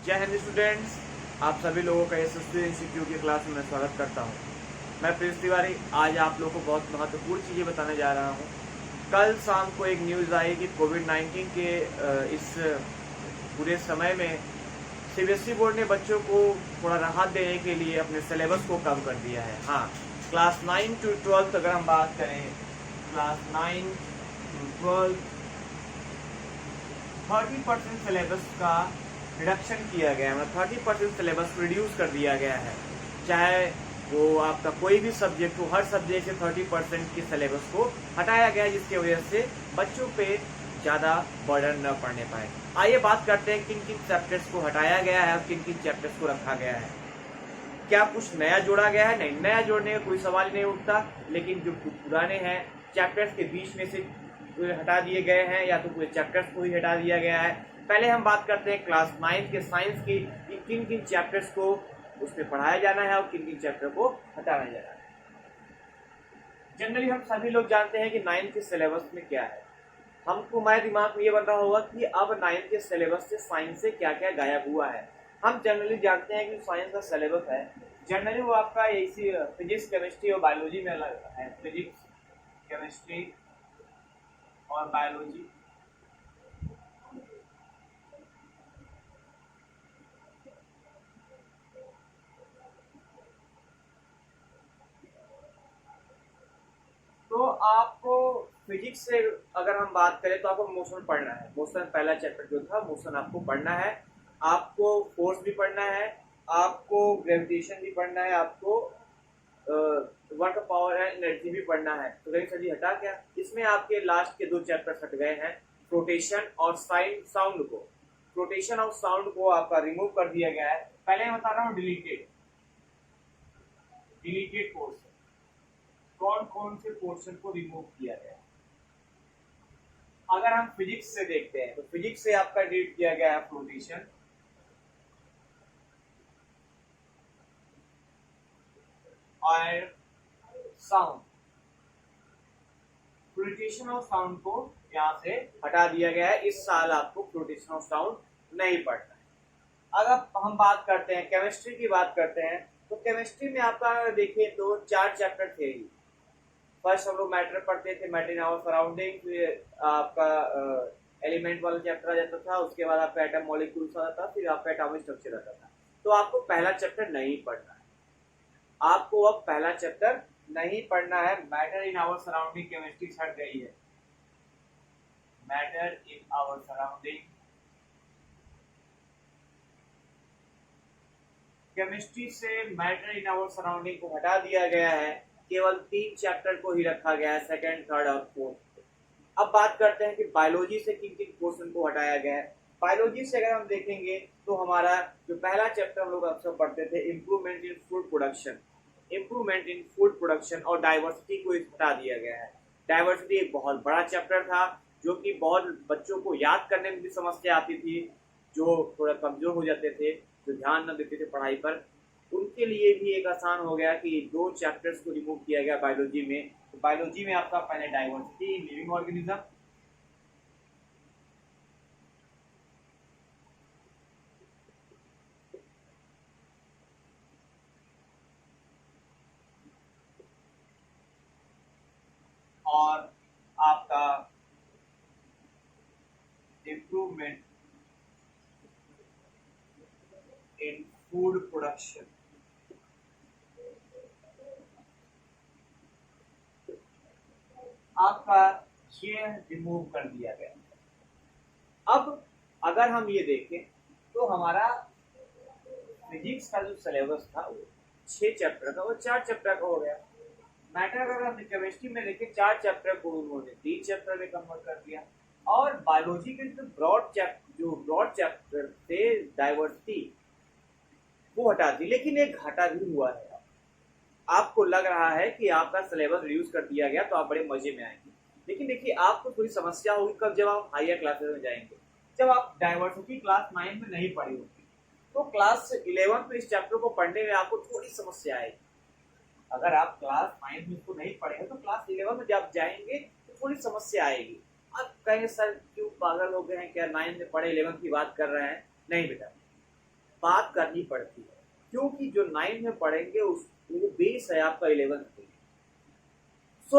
जय हिंद स्टूडेंट्स, आप सभी लोगों का एसएसबी इंस्टीट्यूट की क्लास में मैं स्वागत करता हूं। मैं प्रिंस तिवारी आज आप लोगों को बहुत महत्वपूर्ण चीज़ें बताने जा रहा हूं। कल शाम को एक न्यूज़ आई कि कोविड-19 के इस पूरे समय में सीबीएसई बोर्ड ने बच्चों को थोड़ा राहत देने के लिए अपने सिलेबस को कम कर दिया है। हाँ, क्लास 9 to 12 अगर हम बात करें, क्लास 9 to 12 30% सिलेबस का रिडक्शन किया गया है, मतलब 30% सिलेबस रिड्यूस कर दिया गया है। चाहे वो आपका कोई भी सब्जेक्ट हो, हर सब्जेक्ट से 30% की सिलेबस को हटाया गया है, जिसकी वजह से बच्चों पे ज़्यादा बर्डन न पड़ने पाए। आइए बात करते हैं किन किन चैप्टर्स को हटाया गया है और किन किन चैप्टर्स को रखा गया है। क्या कुछ नया जोड़ा गया है? नहीं, नया जोड़ने का कोई सवाल नहीं उठता, लेकिन जो पुराने हैं चैप्टर्स के बीच में से हटा दिए गए हैं या तो पूरे चैप्टर्स को ही हटा दिया गया है। पहले हम बात करते हैं क्लास 9 के साइंस की, किन किन चैप्टर्स को उसमें पढ़ाया जाना है और किन किन चैप्टर को हटाया जाना है। जनरली हम सभी लोग जानते हैं कि 9 के सिलेबस में क्या है। हमको हमारे दिमाग में ये बन रहा होगा कि अब 9 के सिलेबस से साइंस से क्या क्या गायब हुआ है। हम जनरली जानते हैं कि साइंस का सिलेबस है, जनरली वो आपका इसी फिजिक्स, केमिस्ट्री और बायोलॉजी में अलग है। फिजिक्स, केमिस्ट्री और बायोलॉजी। तो आपको फिजिक्स से अगर हम बात करें तो आपको मोशन पढ़ना है। मोशन पहला चैप्टर जो था, मोशन आपको पढ़ना है। आपको फोर्स भी पढ़ना है, आपको ग्रेविटेशन भी पढ़ना है, आपको वर्क पावर एंड एनर्जी भी पढ़ना है। तो कहीं सभी हटा क्या? इसमें आपके लास्ट के दो चैप्टर हट गए हैं, रोटेशन और साउंड को। रोटेशन और साउंड को आपका रिमूव कर दिया गया है। पहले मैं बता रहा हूँ डिलीटेड पोर्शन, कौन कौन से पोर्शन को रिमूव किया गया। अगर हम फिजिक्स से देखते हैं तो फिजिक्स से आपका डिलीट किया गया है फ्लोटेशन और साउंड। फ्लोटेशन और साउंड को यहां से हटा दिया गया है। इस साल आपको फ्लोटेशन और साउंड नहीं पढ़ना है। अगर हम बात करते हैं केमिस्ट्री की, बात करते हैं तो केमिस्ट्री में आपका देखिए तो 4 चैप्टर थे ही। फर्स्ट हम लोग मैटर पढ़ते थे, मैटर इन आवर सराउंडिंग, फिर आपका एलिमेंट वाला चैप्टर आ जाता था, उसके बाद आपका एटम मॉलिक्यूल्स आता था, फिर आपका एटॉमिक स्ट्रक्चर आता था। तो आपको पहला चैप्टर नहीं पढ़ना है, आपको अब पहला चैप्टर नहीं पढ़ना है। Matter in our surrounding chemistry हट गई है। Matter in our surrounding chemistry से मैटर इन आवर सराउंडिंग को हटा दिया गया है। केवल 3 चैप्टर को ही रखा गया है, सेकंड, थर्ड और फोर्थ। अब बात करते हैं कि बायोलॉजी से किन किन पोर्शन को हटाया गया है। बायोलॉजी से अगर हम देखेंगे तो हमारा जो पहला चैप्टर हम लोग अक्सर पढ़ते थे, improvement in food production, improvement in food production और डाइवर्सिटी को हटा दिया गया है। डाइवर्सिटी एक बहुत बड़ा चैप्टर था, जो कि बहुत बच्चों को याद करने में भी समस्या आती थी, जो थोड़ा कमजोर हो जाते थे, जो ध्यान न देते थे पढ़ाई पर, उनके लिए भी एक आसान हो गया कि 2 चैप्टर्स को रिमूव किया गया बायोलॉजी में। तो बायोलॉजी में आपका पहले डाइवर्सिटी इन लिविंग ऑर्गेनिज्म, और आपका इम्प्रूवमेंट इन फूड प्रोडक्शन। आपका ये रिमूव कर दिया गया। अब अगर हम ये देखें तो हमारा फिजिक्स का जो सिलेबस था वो 6 चैप्टर का, वो 4 चैप्टर का हो गया। मैटर अगर हम केमिस्ट्री में देखें 4 चैप्टर को उन्होंने 3 चैप्टर में कन्वर्ट कर दिया। और बायोलॉजी के जो ब्रॉड चैप्टर थे, डाइवर्सिटी, वो हटा दी। लेकिन एक घाटा भी हुआ है। आपको लग रहा है कि आपका सिलेबस रिड्यूस कर दिया गया तो आप बड़े मजे में आएंगे, लेकिन देखिए आपको थोड़ी समस्या होगी कब, जब आप हायर क्लासेस में जाएंगे। जब आप डाइवर्सिटी क्लास 9 में नहीं पढ़ी होगी तो क्लास 11 में इस चैप्टर को पढ़ने में आपको थोड़ी समस्या आएगी। अगर आप क्लास 9 में इसको नहीं पढ़े तो क्लास 11 में जब जाएंगे तो थोड़ी समस्या आएगी। कहेंगे सर क्यों पागल हो गए हैं क्या, 9 में पढ़े 11 की बात कर रहे हैं। नहीं बेटा, बात करनी पड़ती है, क्योंकि जो 9 में पढ़ेंगे उस वो बेस है आपका 11th के लिए। सो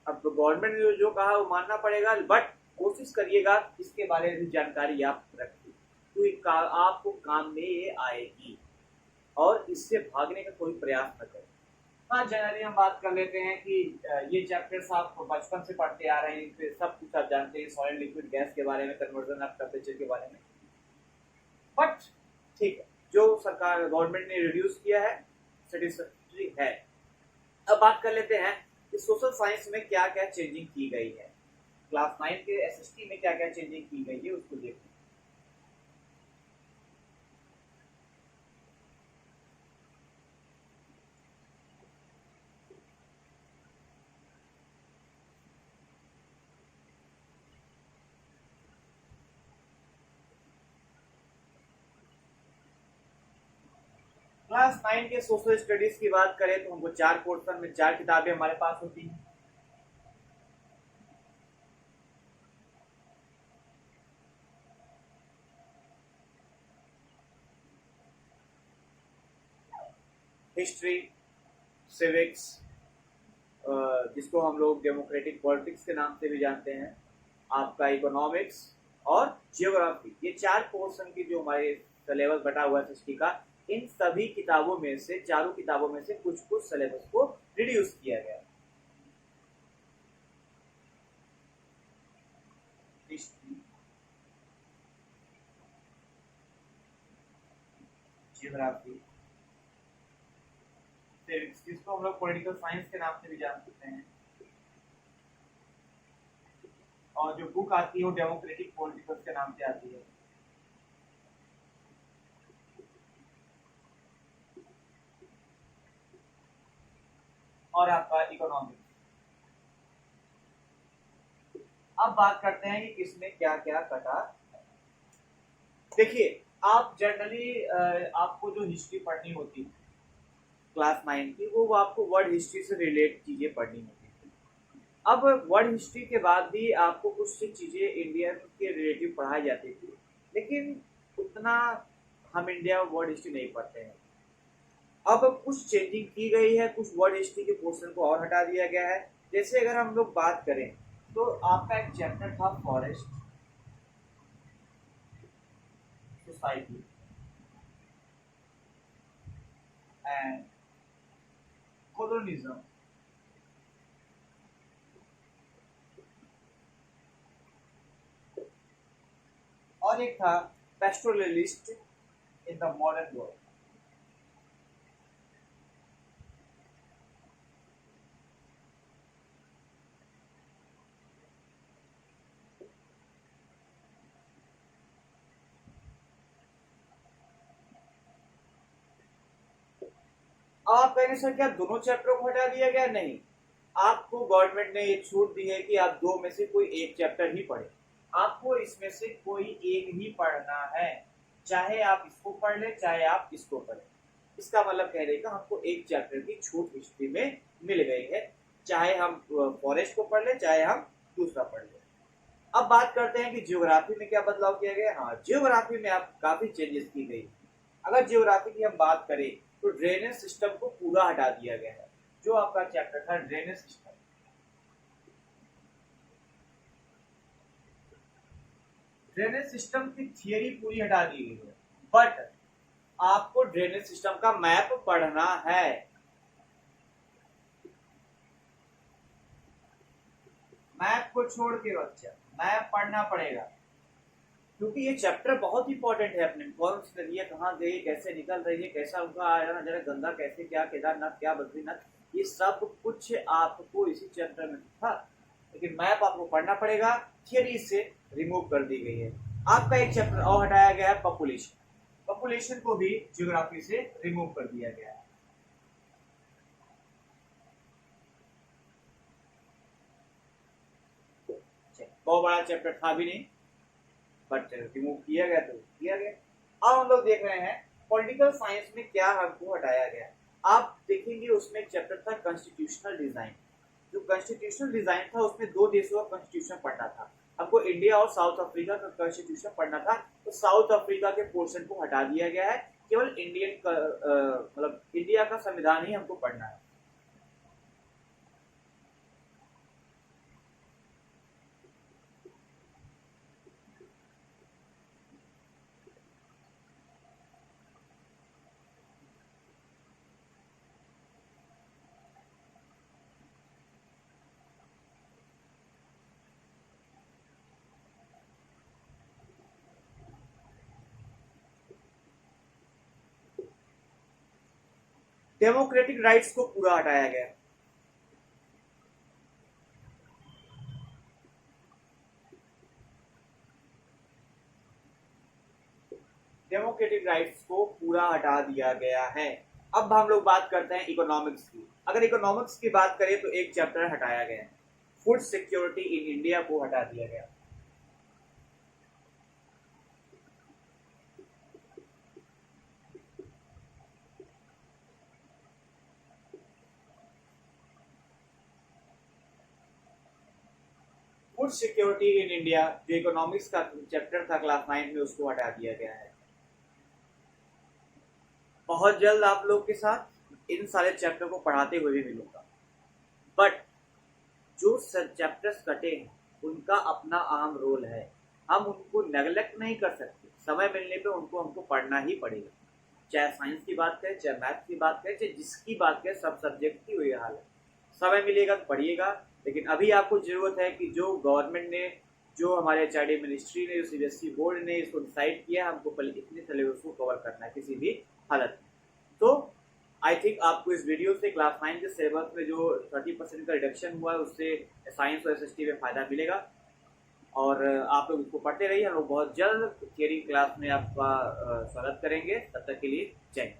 अब तो गवर्नमेंट ने जो कहा वो मानना पड़ेगा, बट कोशिश करिएगा इसके बारे में भी जानकारी आप रखिए, तो आपको काम में ये आएगी और इससे भागने का कोई प्रयास न करें। हाँ, जनरली हम बात कर लेते हैं कि ये चैप्टर्स आप बचपन से पढ़ते आ रहे हैं, फिर सब कुछ आप जानते हैं, सॉलिड लिक्विड गैस के बारे में, कन्वर्जन ऑफ टेम्परेचर के बारे में, बट ठीक है, जो सरकार गवर्नमेंट ने रिड्यूस किया है सेटिस्फैक्टरी है। अब बात कर लेते हैं कि सोशल साइंस में क्या क्या चेंजिंग की गई है, क्लास 9 के एसएसटी में क्या क्या चेंजिंग की गई है उसको देखते हैं। क्लास 9 के सोशल स्टडीज की बात करें तो हमको 4 पोर्शन में 4 किताबें हमारे पास होती हैं। हिस्ट्री, सिविक्स, जिसको हम लोग डेमोक्रेटिक पॉलिटिक्स के नाम से भी जानते हैं, आपका इकोनॉमिक्स और जियोग्राफी, ये 4 पोर्शन की जो हमारे सिलेबस बटा हुआ है हिस्ट्री का, इन सभी किताबों में से, चारों किताबों में से कुछ कुछ सिलेबस को रिड्यूस किया गया। हिस्ट्री, जियोग्राफी, सिविक्स, जिसको हम लोग पॉलिटिकल साइंस के नाम से भी जान सकते हैं, और जो बुक आती है वो डेमोक्रेटिक पॉलिटिक्स के नाम से आती है। और आपका इकोनॉमिक्स। अब बात करते हैं कि किसमें क्या क्या कटा। देखिए, आप जनरली आपको जो हिस्ट्री पढ़नी होती है क्लास 9 की, वो आपको वर्ल्ड हिस्ट्री से रिलेट चीजें पढ़नी होती है। अब वर्ल्ड हिस्ट्री के बाद भी आपको कुछ चीजें इंडिया के रिलेटिव पढ़ाई जाती थी, लेकिन उतना हम इंडिया में वर्ल्ड हिस्ट्री नहीं पढ़ते हैं। अब कुछ चेंजिंग की गई है, कुछ वर्ल्ड हिस्ट्री के पोर्शन को और हटा दिया गया है। जैसे अगर हम लोग बात करें तो आपका एक चैप्टर था फॉरेस्ट सोसाइटी एंड कोलोनिज्म, और एक था pastoralist in the modern world. आप कहेंगे सर क्या दोनों चैप्टरों को हटा दिया गया? नहीं, आपको गवर्नमेंट ने ये छूट दी है कि आप दो में से कोई एक चैप्टर ही पढ़े। आपको इसमें से कोई एक ही पढ़ना है, चाहे आप इसको पढ़ ले चाहे आप इसको पढ़े। इसका मतलब कहने का हमको एक चैप्टर की छूट हिस्ट्री में मिल गई है, चाहे हम फॉरेस्ट को पढ़ ले चाहे हम दूसरा पढ़ ले। अब बात करते हैं कि जियोग्राफी में क्या बदलाव किया गया। हाँ, जियोग्राफी में आप काफी चेंजेस की गई। अगर जियोग्राफी की हम बात करें तो ड्रेनेज सिस्टम को पूरा हटा दिया गया है। जो आपका चैप्टर था ड्रेनेज सिस्टम, ड्रेनेज सिस्टम की थियरी पूरी हटा दी गई है, बट आपको ड्रेनेज सिस्टम का मैप पढ़ना है। मैप को छोड़ के बच्चा मैप पढ़ना पड़ेगा, क्योंकि ये चैप्टर बहुत इंपॉर्टेंट है अपने। कौन सी नदियां कहाँ गई, कैसे निकल रही है, कैसा उनका आया नजर, गंगा कैसे, क्या केदारनाथ, क्या बद्रीनाथ, ये सब कुछ आपको इसी चैप्टर में था। लेकिन मैप आपको पढ़ना पड़ेगा, थियरी से रिमूव कर दी गई है। आपका एक चैप्टर और हटाया गया है पॉपुलेशन, पॉपुलेशन को भी ज्योग्राफी से रिमूव कर दिया गया है। बहुत बड़ा चैप्टर था भी नहीं, बट रिमूव किया गया तो किया गया। अब हम लोग देख रहे हैं पॉलिटिकल साइंस में क्या हमको हटाया गया। आप देखेंगे उसमें एक चैप्टर था कॉन्स्टिट्यूशनल डिजाइन। जो कॉन्स्टिट्यूशनल डिजाइन था उसमें दो देशों का कॉन्स्टिट्यूशन पढ़ना था। आपको इंडिया और साउथ अफ्रीका का कॉन्स्टिट्यूशन पढ़ना था, तो साउथ अफ्रीका के पोर्शन को हटा दिया गया है, केवल इंडियन का मतलब इंडिया का संविधान ही हमको पढ़ना है। डेमोक्रेटिक राइट्स को पूरा हटाया गया। डेमोक्रेटिक राइट्स को पूरा हटा दिया गया है। अब हम लोग बात करते हैं इकोनॉमिक्स की। अगर इकोनॉमिक्स की बात करें तो एक चैप्टर हटाया गया है, फूड सिक्योरिटी इन इंडिया को हटा दिया गया। फूड सिक्योरिटी इन इंडिया जो इकोनॉमिक्स का चैप्टर था क्लास 9 में, उसको हटा दिया गया है। बहुत जल्द आप लोग के साथ इन सारे चैप्टर को पढ़ाते हुए भी मिलूंगा, बट जो चैप्टर्स कटे हैं उनका अपना अहम रोल है, हम उनको नेगलेक्ट नहीं कर सकते। समय मिलने पे उनको हमको पढ़ना ही पड़ेगा, चाहे साइंस की बात करें, चाहे मैथ्स की बात करें, चाहे जिसकी बात करें, सब सब्जेक्ट की वही हाल है। समय मिलेगा तो पढ़िएगा, लेकिन अभी आपको जरूरत है कि जो गवर्नमेंट ने, जो हमारे एचआरडी मिनिस्ट्री ने, जो सीबीएसई बोर्ड ने इसको डिसाइड किया, हमको पहले इतने सिलेबस को कवर करना है किसी भी हालत में। तो आई थिंक आपको इस वीडियो से क्लास 9 के सिलेबस में जो 30% का रिडक्शन हुआ है उससे साइंस और एसएसटी में फायदा मिलेगा, और आप लोग इसको पढ़ते रहिए। हम लोग बहुत जल्द थियरी क्लास में आपका स्वागत करेंगे। तब तक के लिए जय हिंद।